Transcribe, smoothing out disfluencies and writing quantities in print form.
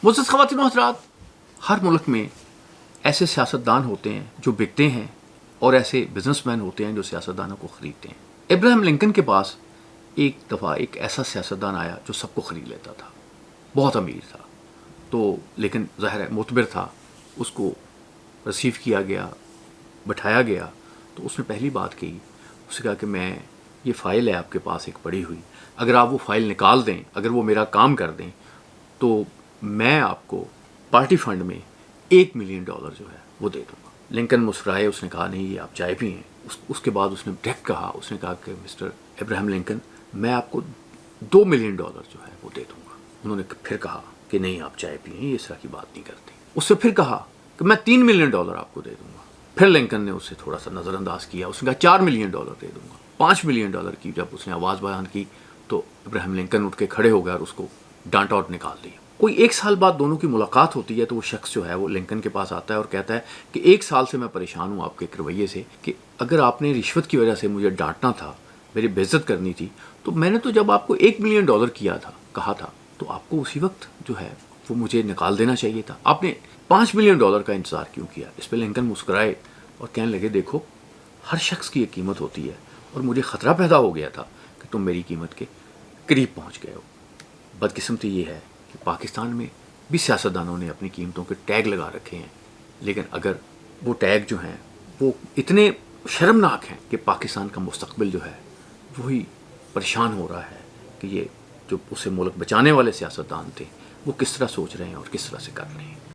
मुअज़्ज़ज़ ख़वातीन व हज़रात, हर मुल्क में ऐसे सियासतदान होते हैं जो बिकते हैं और ऐसे बिजनेसमैन होते हैं जो सियासतदानों को ख़रीदते हैं। इब्राहिम लिंकन के पास एक दफ़ा एक ऐसा सियासतदान आया जो सबको ख़रीद लेता था, बहुत अमीर था, तो लेकिन ज़ाहिर है मोतबर था। उसको रिसीव किया गया, बैठाया गया, तो उसने पहली बात कही, उसने कहा कि मैं ये फ़ाइल है आपके पास एक पड़ी हुई, अगर आप वो फ़ाइल निकाल दें, अगर वो मेरा काम कर दें, तो मैं आपको पार्टी फंड में $1 मिलियन जो है वो दे दूँगा। लिंकन मुस्कुराए, उसने कहा नहीं, ये आप चाय पिएं। उसके बाद उसने डायरेक्ट कहा, उसने कहा कि मिस्टर इब्राहिम लिंकन, मैं आपको $2 मिलियन जो है वो दे दूँगा। उन्होंने फिर कहा कि नहीं, आप चाय पिएं, ये इस तरह की बात नहीं करती। उससे फिर कहा कि मैं $3 मिलियन आपको दे दूँगा। फिर लिंकन ने उससे थोड़ा सा नज़रअंदाज किया, उसने कहा $4 मिलियन दे दूँगा। $5 मिलियन की जब उसने आवाज़ बयान की तो इब्राहिम लिंकन उठ के खड़े हो गए और उसको डांटा और निकाल दिया। कोई 1 साल बाद दोनों की मुलाकात होती है तो वो शख्स जो है वो लिंकन के पास आता है और कहता है कि 1 साल से मैं परेशान हूँ आपके एक रवैये से, कि अगर आपने रिश्वत की वजह से मुझे डांटना था, मेरी बेइज्जत करनी थी, तो मैंने तो जब आपको $1 मिलियन किया था, कहा था, तो आपको उसी वक्त जो है वो मुझे निकाल देना चाहिए था। आपने $5 मिलियन का इंतज़ार क्यों किया? इस पर लिंकन मुस्कुराए और कहने लगे, देखो, हर शख्स की एक कीमत होती है और मुझे ख़तरा पैदा हो गया था कि तुम मेरी कीमत के करीब पहुँच गए हो। बदकिस्मती ये है कि पाकिस्तान में भी सियासतदानों ने अपनी कीमतों के टैग लगा रखे हैं, लेकिन अगर वो टैग जो हैं वो इतने शर्मनाक हैं कि पाकिस्तान का मुस्तकबिल जो है वही परेशान हो रहा है कि ये जो उसे मुल्क बचाने वाले सियासतदान थे वो किस तरह सोच रहे हैं और किस तरह से कर रहे हैं।